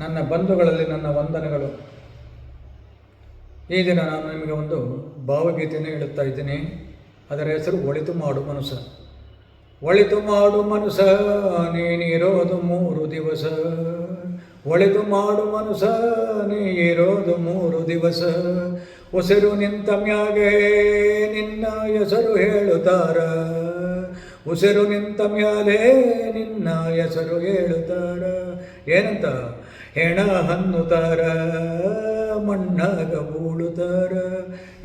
ನನ್ನ ಬಂಧುಗಳಲ್ಲಿ ನನ್ನ ವಂದನೆಗಳು. ಈ ದಿನ ನಾನು ನಿಮಗೆ ಒಂದು ಭಾವಗೀತೆಯನ್ನು ಹೇಳುತ್ತಾ ಇದ್ದೀನಿ. ಅದರ ಹೆಸರು ಒಳಿತು ಮಾಡು ಮನುಸ. ಒಳಿತು ಮಾಡು ಮನುಸ ನೀನಿರೋದು 3 ದಿವಸ. ಒಳಿತು ಮಾಡು ಮನುಸ ನೀನಿರೋದು 3 ದಿವಸ. ಉಸಿರು ನಿಂತ ಮ್ಯಾಗೆ ನಿನ್ನ ಹೆಸರು ಹೇಳುತ್ತಾರ. ಉಸಿರು ನಿಂತ ಮ್ಯಾಲೆ ನಿನ್ನ ಹೆಸರು ಹೇಳುತ್ತಾರ. ಏನಂತ? ಹೆಣ ಹನ್ನುತ್ತಾರ, ಮಣ್ಣಾಗ ಬೂಳುತ್ತಾರ.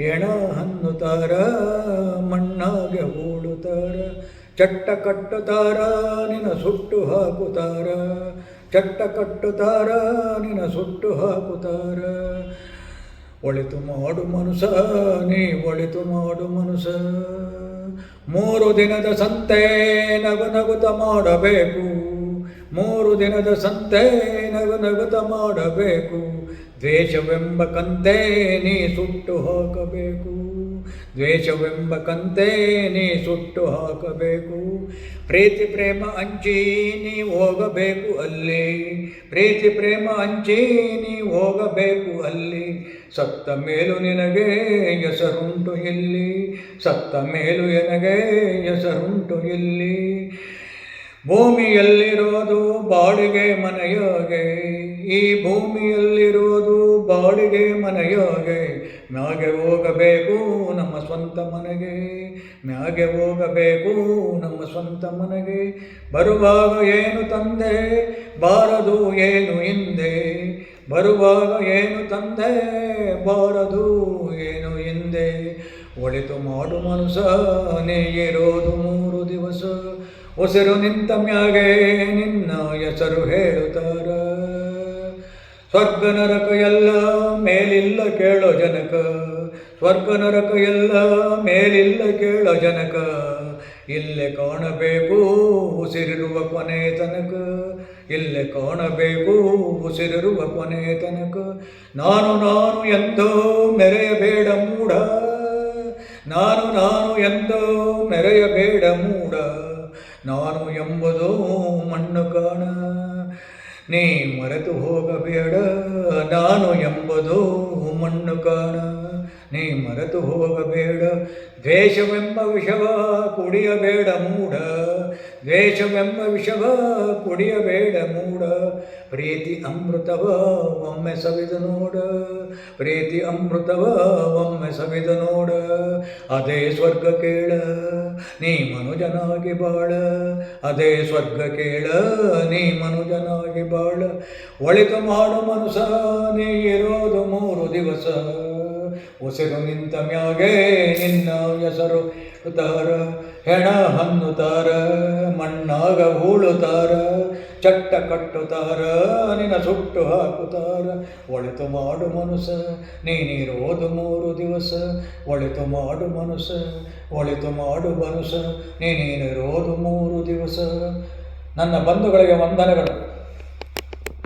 ಹೆಣ ಹನ್ನುತ್ತಾರ, ಮಣ್ಣಾಗ ಬೂಳುತ್ತಾರ. ಚಟ್ಟ ಕಟ್ಟುತ್ತಾರ, ನಿನ್ನ ಸುಟ್ಟು ಹಾಕುತ್ತಾರ. ಚಟ್ಟ ಕಟ್ಟುತ್ತಾರ, ನಿನ್ನ ಸುಟ್ಟು ಹಾಕುತ್ತಾರ. ಒಳಿತು ಮಾಡು ಮನುಸ ನೀ ಒಳಿತು ಮಾಡು ಮನುಸ. 3 ದಿನದ ಸಂತೆ ನಗುನಗುತ ಮಾಡಬೇಕು. 3 ದಿನದ ಸಂತೆ ನಗುನಗುತ ಮಾಡಬೇಕು. ದ್ವೇಷವೆಂಬ ಕಂತೆ ನೀ ಸುಟ್ಟು ಹಾಕಬೇಕು. ದ್ವೇಷವೆಂಬ ಕಂತೆ ನೀ ಸುಟ್ಟು ಹಾಕಬೇಕು. ಪ್ರೀತಿ ಪ್ರೇಮ ಹಂಚಿ ನೀ ಹೋಗಬೇಕು ಅಲ್ಲಿ. ಪ್ರೀತಿ ಪ್ರೇಮ ಹಂಚಿ ನೀ ಹೋಗಬೇಕು ಅಲ್ಲಿ. ಸತ್ತ ಮೇಲೂ ನಿನಗೆ ಹೆಸರುಂಟು ಇಲ್ಲಿ. ಸತ್ತ ಮೇಲೂ ನಿನಗೆ ಹೆಸರುಂಟು ಇಲ್ಲಿ. ಭೂಮಿಯಲ್ಲಿರೋದು ಬಾಡಿಗೆ ಮನೆಯಾಗೆ. ಈ ಭೂಮಿಯಲ್ಲಿರೋದು ಬಾಡಿಗೆ ಮನೆಯಾಗೆ. ಮ್ಯಾಗೆ ಹೋಗಬೇಕು ನಮ್ಮ ಸ್ವಂತ ಮನೆಗೆ. ಮ್ಯಾಗೆ ಹೋಗಬೇಕು ನಮ್ಮ ಸ್ವಂತ ಮನೆಗೆ. ಬರುವಾಗ ಏನು ತಂದೆ ಬಾರದು ಏನು ಹಿಂದೆ. ಬರುವಾಗ ಏನು ತಂದೆ ಬಾರದು ಏನು ಹಿಂದೆ. ಒಳಿತು ಮಾಡು ಮನುಸ ನೀ ಇರೋದು 3 ದಿವಸ. ಉಸಿರು ನಿಂತ ಮ್ಯಾಗೆ ನಿನ್ನ ಹೆಸರು ಹೇಳುತ್ತಾರ. ಸ್ವರ್ಗ ನರಕ ಎಲ್ಲ ಮೇಲಿಲ್ಲ ಕೇಳೋ ಜನಕ. ಸ್ವರ್ಗ ನರಕ ಎಲ್ಲ ಮೇಲಿಲ್ಲ ಕೇಳೋ ಜನಕ. ಇಲ್ಲೇ ಕಾಣಬೇಕು ಉಸಿರಿರುವ ಕೊನೆ ತನಕ. ಇಲ್ಲೇ ಕಾಣಬೇಕು ಉಸಿರಿರುವ ಕೊನೆ ತನಕ. ನಾನು ನಾನು ಎಂದೋ ಮೆರೆಯಬೇಡ ಮೂಢ. ನಾನು ನಾನು ಎಂದೋ ಮೆರೆಯಬೇಡ ಮೂಢ. ನಾನು ಎಂಬುದು ಮಣ್ಣು ಕಾಣ. ನೀ ಮರೆತು ಹೋಗಬೇಡ. ನಾನು ಎಂಬುದು ಮಣ್ಣು ಕಾಣ. ನೀ ಮರೆತು ಹೋಗಬೇಡ. ದ್ವೇಷವೆಂಬ ವಿಷವ ಕುಡಿಯಬೇಡ ಮೂಢ. ದ್ವೇಷವೆಂಬ ವಿಷವ ಕುಡಿಯಬೇಡ ಮೂಢ. ಪ್ರೀತಿ ಅಮೃತವ ಒಮ್ಮೆ ಸವಿದು ನೋಡ. ಪ್ರೀತಿ ಅಮೃತವ ಒಮ್ಮೆ ಸವಿದು ನೋಡ. ಅದೇ ಸ್ವರ್ಗ ಕೇಳ ನೀ ಮನುಜನಾಗಿ ಬಾಳ. ಅದೇ ಸ್ವರ್ಗ ಕೇಳ ನೀ ಮನುಜನಾಗಿ ಬಾಳ. ಒಳಿತು ಮಾಡು ಮನುಸ ನೀ ಇರೋದು 3 ದಿವಸ. ಉಸಿರು ನಿಂತ ಮ್ಯಾಗೆ ನಿನ್ನ ಹೆಸರು ಹೇಳುತ್ತಾರ. ಹೆಣ ಹನ್ನುತ್ತಾರ, ಮಣ್ಣಾಗ ಹೂಳುತ್ತಾರ. ಚಟ್ಟ ಕಟ್ಟುತ್ತಾರ, ನಿನ್ನ ಸುಟ್ಟು ಹಾಕುತ್ತಾರ. ಒಳಿತು ಮಾಡು ಮನುಸ ನೀನಿರೋದು 3 ದಿವಸ. ಒಳಿತು ಮಾಡು ಮನುಸ, ಒಳಿತು ಮಾಡು ಮನುಸ ನೀನಿರೋದು 3 ದಿವಸ. ನನ್ನ ಬಂಧುಗಳಿಗೆ ವಂದನೆಗಳು.